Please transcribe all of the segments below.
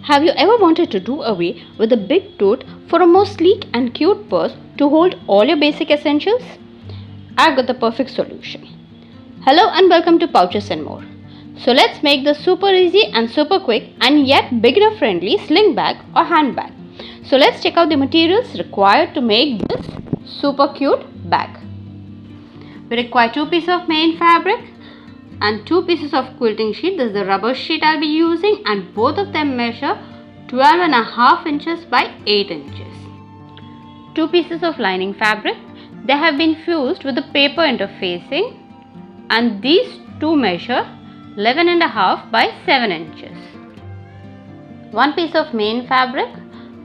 Have you ever wanted to do away with a big tote for a more sleek and cute purse to hold all your basic essentials? I've got the perfect solution. Hello and welcome to Pouches and More. So let's make this super easy and super quick and yet beginner friendly sling bag or handbag. So let's check out the materials required to make this super cute bag. We require 2 pieces of main fabric and 2 pieces of quilting sheet. This is the rubber sheet I'll be using, and both of them measure 12.5 inches by 8 inches. 2 pieces of lining fabric. They have been fused with the paper interfacing, and these two measure 11.5 by 7 inches. 1 piece of main fabric.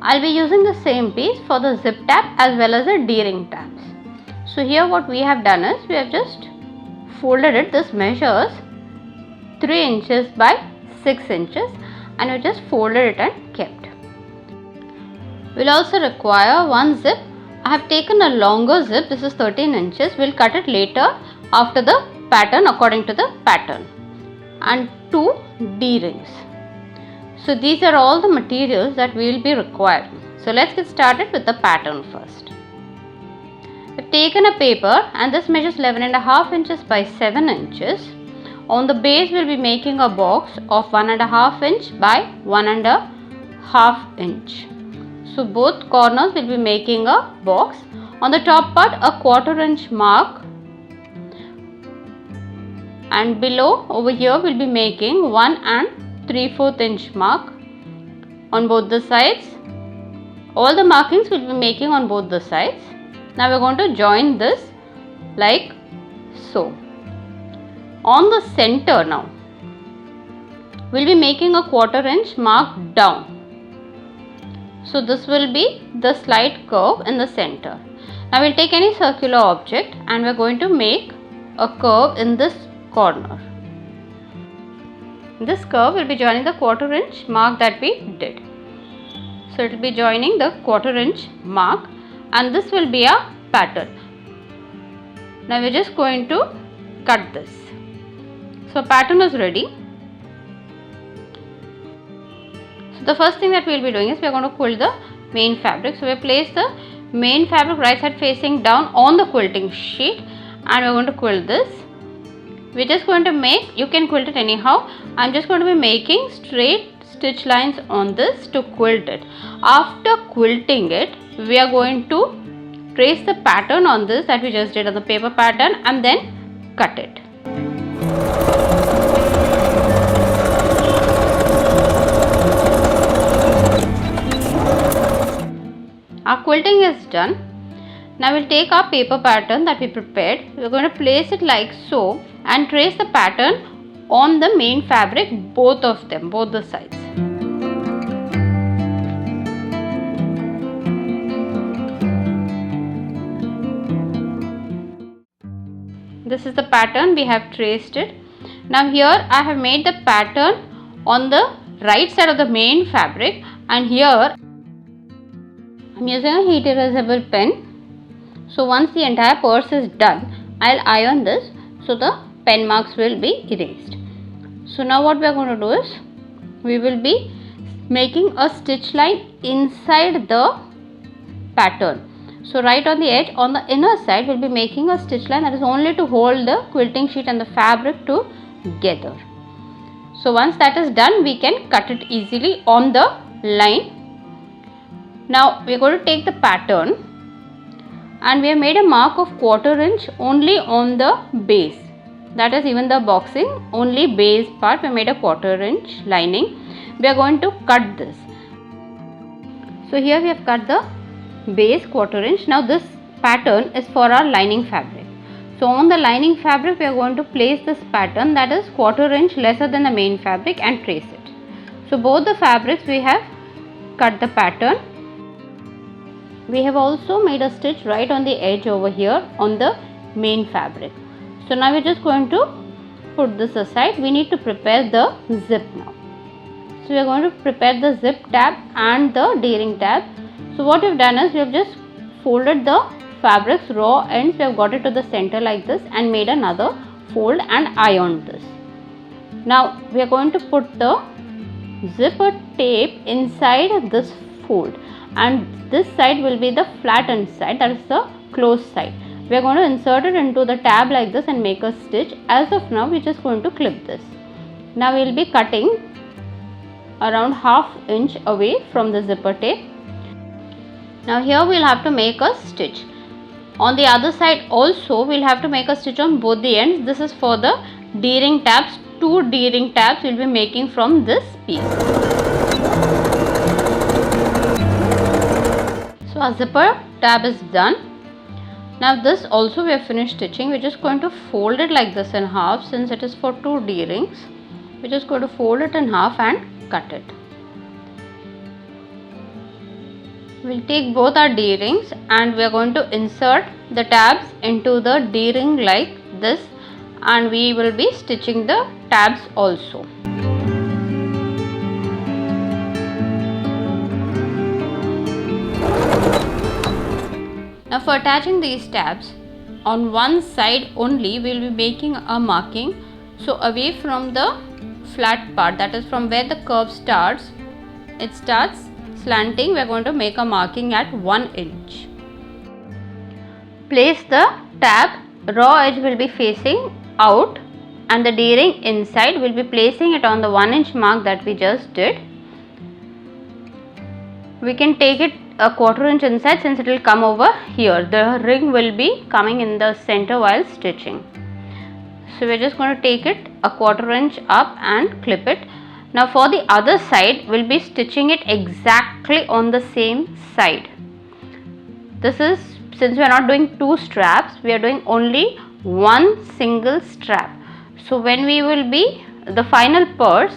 I'll be using the same piece for the zip tab as well as the D-ring tabs. So here what we have done is we have just folded it. This measures 3 inches by 6 inches and we just folded it and kept. We'll also require one zip. I have taken a longer zip. This is 13 inches. We'll cut it later after the pattern according to the pattern. And 2 D-rings. So these are all the materials that we will be requiring. So let's get started with the pattern first. We've taken a paper and this measures 11.5 inches by 7 inches. On the base we'll be making a box of 1.5 inch by 1.5 inch. So both corners will be making a box. On the top part a 1/4 inch mark, and below over here we'll be making 1 and 3/4 inch mark on both the sides. All the markings we'll be making on both the sides. Now we're going to join this like so. On the center now, we'll be making a 1/4 inch mark down. So this will be the slight curve in the center. Now we'll take any circular object and we're going to make a curve in this corner. This curve will be joining the 1/4 inch mark that we did. So it will be joining the 1/4 inch mark, and this will be a pattern. Now we're just going to cut this. So pattern is ready. So the first thing that we'll be doing is we're going to quilt the main fabric. So we place the main fabric right side facing down on the quilting sheet and we're going to quilt this. We're just going to make, you can quilt it anyhow. I'm just going to be making straight stitch lines on this to quilt it. After quilting it, we are going to trace the pattern on this that we just did on the paper pattern and then cut it. Our quilting is done. Now we'll take our paper pattern that we prepared. We're going to place it like so and trace the pattern on the main fabric, both of them, both the sides. This is the pattern, we have traced it. Now here I have made the pattern on the right side of the main fabric, and here I'm using a heat erasable pen. So once the entire purse is done, I'll iron this so the pen marks will be erased. So now what we are going to do is we will be making a stitch line inside the pattern. So right on the edge, on the inner side, we'll be making a stitch line that is only to hold the quilting sheet and the fabric together. So once that is done, we can cut it easily on the line. Now we are going to take the pattern and we have made a mark of 1/4 inch only on the base. That is, even the boxing, only base part we made a 1/4 inch lining. We are going to cut this. So here we have cut the base 1/4 inch. Now this pattern is for our lining fabric. So on the lining fabric we are going to place this pattern that is 1/4 inch lesser than the main fabric and trace it. So both the fabrics we have cut the pattern. We have also made a stitch right on the edge over here on the main fabric. So now we're just going to put this aside. We need to prepare the zip now. So we are going to prepare the zip tab and the D-ring tab. So what we have done is we have just folded the fabric's raw ends. We have got it to the center like this and made another fold and ironed this. Now we are going to put the zipper tape inside this fold, and this side will be the flattened side, that is the closed side. We are going to insert it into the tab like this and make a stitch. As of now, we are just going to clip this. Now we will be cutting around ½ inch away from the zipper tape. Now here we will have to make a stitch. On the other side also we will have to make a stitch on both the ends. This is for the D-ring tabs. 2 D-ring tabs we will be making from this piece. So our zipper tab is done. Now this also we have finished stitching. We are just going to fold it like this in half. Since it is for 2 D-rings, we are just going to fold it in half and cut it. We will take both our D-rings and we are going to insert the tabs into the D-ring like this, and we will be stitching the tabs also. Now for attaching these tabs, on one side only we will be making a marking. So away from the flat part, that is from where the curve starts, it starts slanting, we are going to make a marking at 1 inch. Place the tab, raw edge will be facing out and the D-ring inside. We will be placing it on the 1 inch mark that we just did. We can take it a ¼ inch inside since it will come over here. The ring will be coming in the center while stitching. So we are just going to take it a ¼ inch up and clip it. Now for the other side, we will be stitching it exactly on the same side. This is, since we are not doing 2 straps, we are doing only 1 single strap. So when we will be, the final purse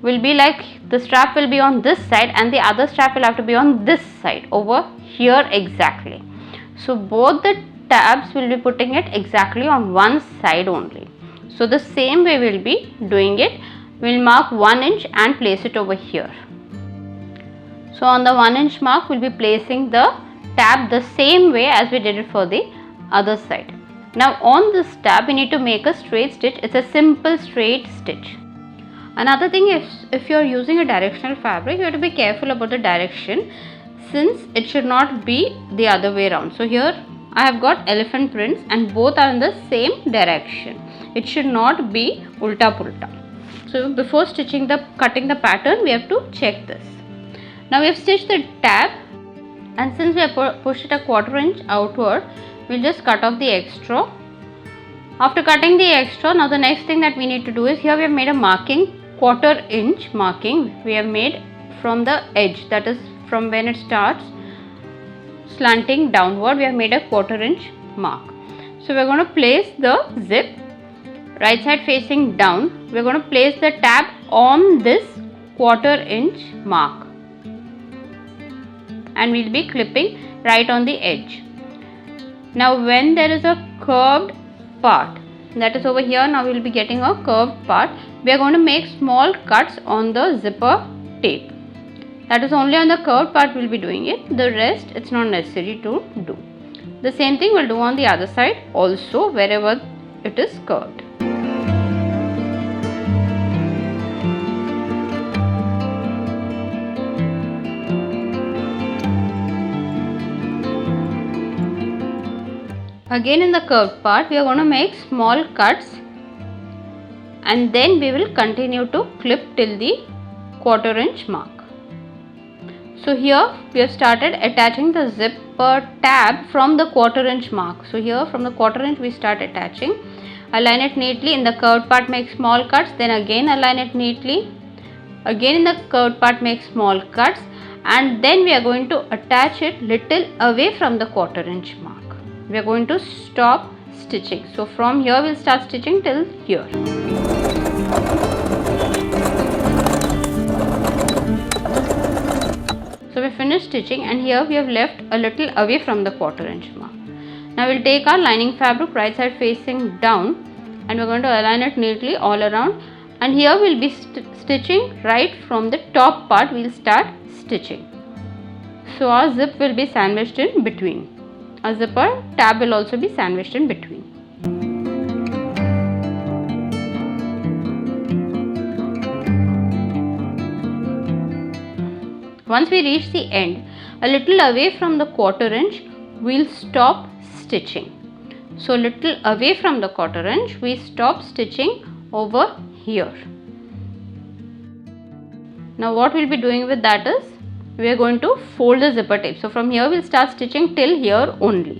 will be like, the strap will be on this side and the other strap will have to be on this side, over here exactly. So both the tabs will be putting it exactly on one side only. So the same way we will be doing it. We will mark 1 inch and place it over here. So on the 1 inch mark we will be placing the tab the same way as we did it for the other side. Now on this tab we need to make a straight stitch. It's a simple straight stitch. Another thing is, if you are using a directional fabric, you have to be careful about the direction, since it should not be the other way around. So here I have got elephant prints and both are in the same direction. It should not be ulta pulta. So before cutting the pattern, we have to check this. Now we have stitched the tab, and since we have pushed it a ¼ inch outward, we will just cut off the extra. After cutting the extra, now the next thing that we need to do is, here we have made a marking, ¼ inch marking we have made from the edge, that is from when it starts slanting downward, we have made a ¼ inch mark. So we are going to place the zip right side facing down. We are going to place the tab on this ¼ inch mark and we will be clipping right on the edge. Now when there is a curved part, that is over here, now we will be getting a curved part, we are going to make small cuts on the zipper tape. That is only on the curved part we will be doing it. The rest it's not necessary to do. The same thing we'll do on the other side also, wherever it is curved. Again in the curved part we are going to make small cuts and then we will continue to clip till the ¼ inch mark. So here we have started attaching the zipper tab from the ¼ inch mark. So here from the ¼ inch we start attaching. Align it neatly. In the curved part make small cuts, then again align it neatly. Again in the curved part make small cuts, and then we are going to attach it little away from the ¼ inch mark. We are going to stop stitching. So from here we will start stitching till here. So we finished stitching and here we have left a little away from the ¼ inch mark. Now we will take our lining fabric right side facing down and we are going to align it neatly all around, and here we will be stitching right from the top part. We will start stitching. So our zip will be sandwiched in between. A zipper tab will also be sandwiched in between. Once we reach the end, a little away from the 1/4 inch, we'll stop stitching. So little away from the 1/4 inch, we stop stitching over here. Now what we'll be doing with that is, we are going to fold the zipper tape. So from here we'll start stitching till here only.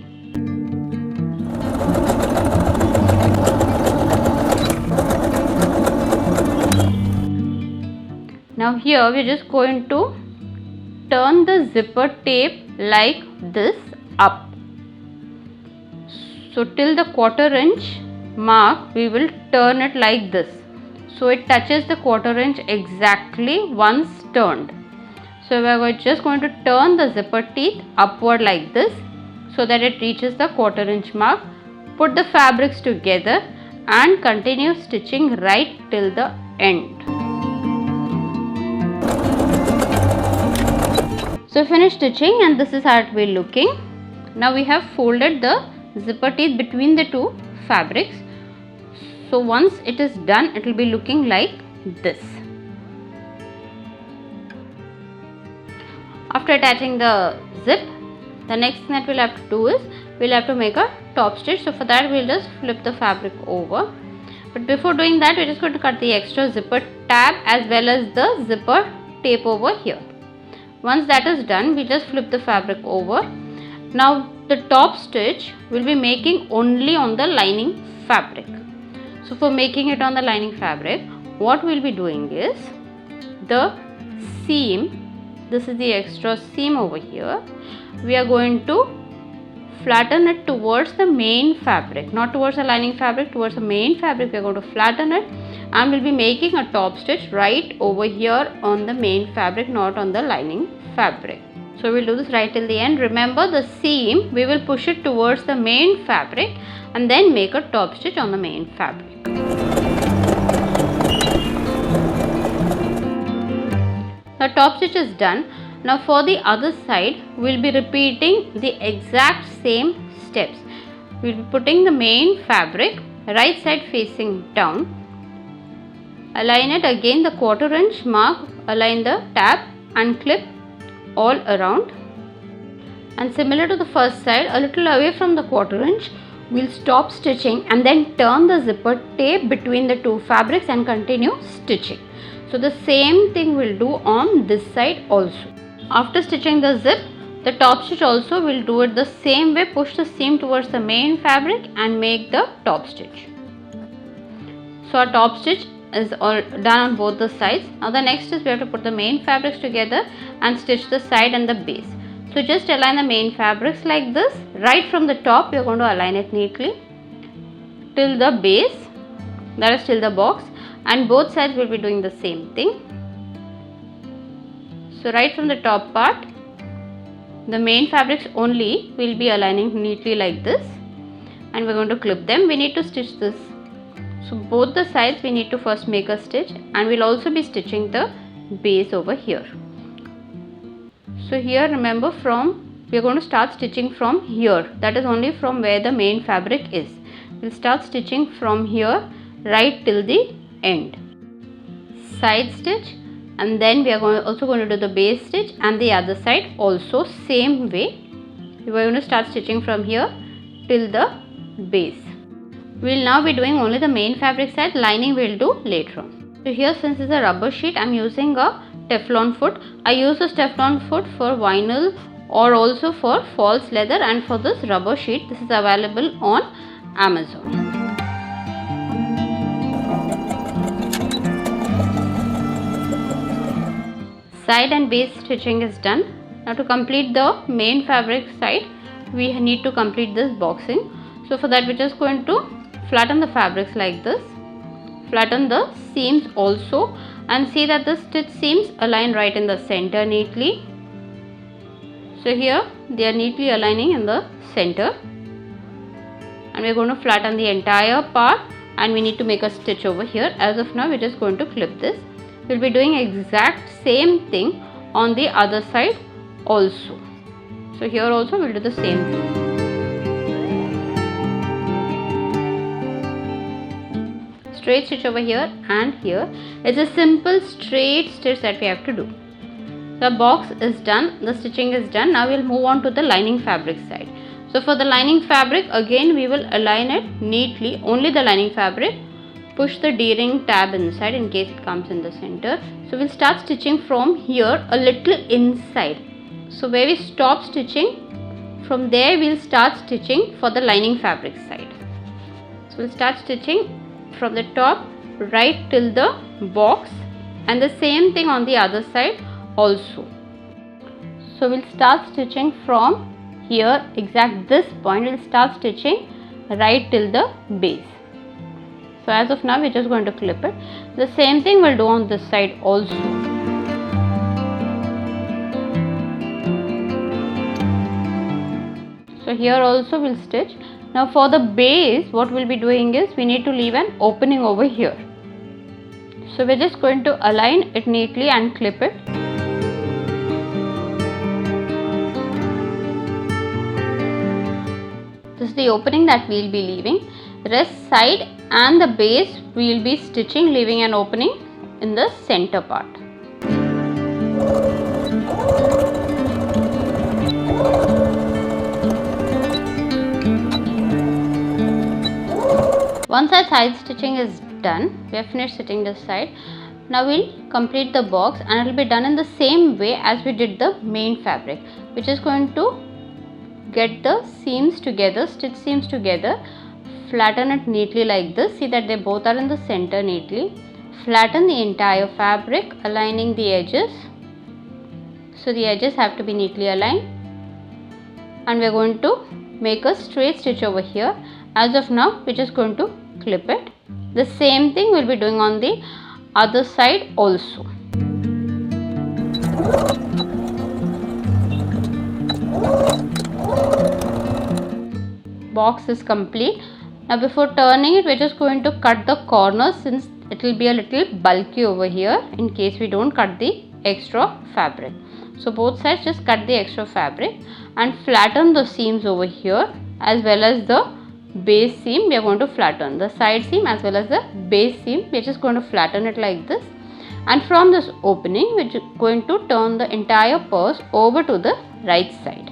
Now here we are just going to turn the zipper tape like this up. So till the 1/4 inch mark we will turn it like this. So it touches the 1/4 inch exactly once turned. So we are just going to turn the zipper teeth upward like this so that it reaches the 1/4 inch mark. Put the fabrics together and continue stitching right till the end. So finish stitching and this is how it will be looking. Now we have folded the zipper teeth between the two fabrics. So once it is done, it will be looking like this. After attaching the zip, the next thing that we'll have to do is, we'll have to make a top stitch. So for that we'll just flip the fabric over. But before doing that, we're just going to cut the extra zipper tab as well as the zipper tape over here. Once that is done, we just flip the fabric over. Now the top stitch we'll be making only on the lining fabric. So for making it on the lining fabric, what we'll be doing is, the seam, this is the extra seam over here, we are going to flatten it towards the main fabric, not towards the lining fabric, towards the main fabric we are going to flatten it, and we'll be making a top stitch right over here on the main fabric, not on the lining fabric. So we'll do this right till the end. Remember, the seam we will push it towards the main fabric and then make a top stitch on the main fabric. The top stitch is done. Now for the other side, we'll be repeating the exact same steps. We'll be putting the main fabric right side facing down. Align it again the 1/4 inch mark, align the tab and clip all around. And similar to the first side, a little away from the 1/4 inch, we'll stop stitching and then turn the zipper tape between the two fabrics and continue stitching. So the same thing we'll do on this side also. After stitching the zip, the top stitch also will do it the same way. Push the seam towards the main fabric and make the top stitch. So our top stitch is all done on both the sides. Now the next is, we have to put the main fabrics together and stitch the side and the base. So just align the main fabrics like this. Right from the top we are going to align it neatly till the base, that is till the box, and both sides will be doing the same thing. So right from the top part, the main fabrics only will be aligning neatly like this, and we're going to clip them. We need to stitch this. So both the sides we need to first make a stitch, and we'll also be stitching the base over here. So here remember, we are going to start stitching from here, that is only from where the main fabric is. We'll start stitching from here right till the end. Side stitch, and then we are also going to do the base stitch, and the other side also same way. We are going to start stitching from here till the base. We will now be doing only the main fabric side, lining we will do later on. So here, since it's a rubber sheet, I am using a Teflon foot. I use this Teflon foot for vinyl or also for false leather, and for this rubber sheet, this is available on Amazon. Side and base stitching is done. Now to complete the main fabric side, we need to complete this boxing. So for that, we're just going to flatten the fabrics like this, flatten the seams also, and see that the stitch seams align right in the center neatly. So here they are neatly aligning in the center, and we are going to flatten the entire part, and we need to make a stitch over here. As of now, we're just going to clip this. We'll be doing exact same thing on the other side also. So here also we'll do the same thing. Straight stitch over here and here. It's a simple straight stitch that we have to do. The box is done, the stitching is done. Now we'll move on to the lining fabric side. So for the lining fabric, again we will align it neatly, only the lining fabric. Push the D-ring tab inside in case it comes in the center. So we'll start stitching from here a little inside. So where we stop stitching, from there we'll start stitching for the lining fabric side. So we'll start stitching from the top right till the box, and the same thing on the other side also. So we'll start stitching from here, exact this point, we'll start stitching right till the base. So as of now we're just going to clip it. The same thing we'll do on this side also. So here also we'll stitch. Now for the base, what we'll be doing is we need to leave an opening over here. So we're just going to align it neatly and clip it. This is the opening that we'll be leaving. Rest side and the base we will be stitching, leaving an opening in the center part. Once our side stitching is done, we have finished stitching this side. Now we'll complete the box, and it will be done in the same way as we did the main fabric. We're just going to get the seams together, stitch seams together, flatten it neatly like this. See that they both are in the center neatly. Flatten the entire fabric, aligning the edges. So the edges have to be neatly aligned, and we're going to make a straight stitch over here. As of now, we're just going to clip it. The same thing we'll be doing on the other side also. Box is complete. Now before turning it, we're just going to cut the corners, since it will be a little bulky over here in case we don't cut the extra fabric. So both sides just cut the extra fabric and flatten the seams over here, as well as the base seam. We are going to flatten the side seam as well as the base seam. We are just going to flatten it like this, and from this opening we are going to turn the entire purse over to the right side.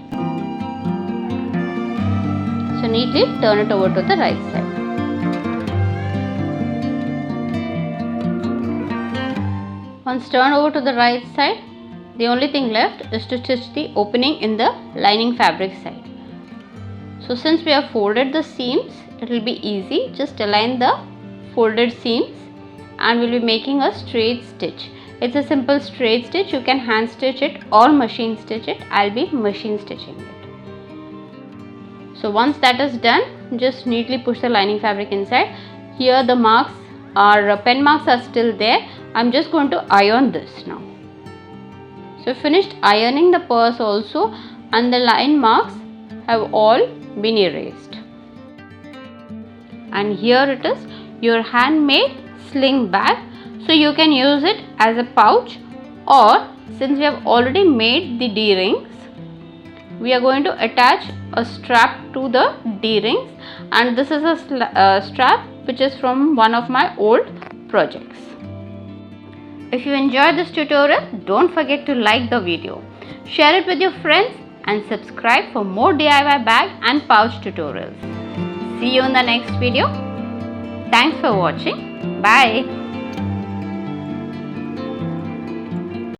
So neatly turn it over to the right side. Once turned over to the right side, the only thing left is to stitch the opening in the lining fabric side. So since we have folded the seams, it will be easy. Just align the folded seams and we'll be making a straight stitch. It's a simple straight stitch. You can hand stitch it or machine stitch it. I'll be machine stitching it. So once that is done, just neatly push the lining fabric inside. Here the marks are, pen marks are still there. I'm just going to iron this now. So finished ironing the purse also, and the line marks have all been erased. And here it is, your handmade sling bag. So you can use it as a pouch, or since we have already made the D-rings, we are going to attach a strap to the D-rings, and this is a strap which is from one of my old projects. If you enjoyed this tutorial, don't forget to like the video, share it with your friends and subscribe for more DIY bag and pouch tutorials. See you in the next video. Thanks for watching. Bye.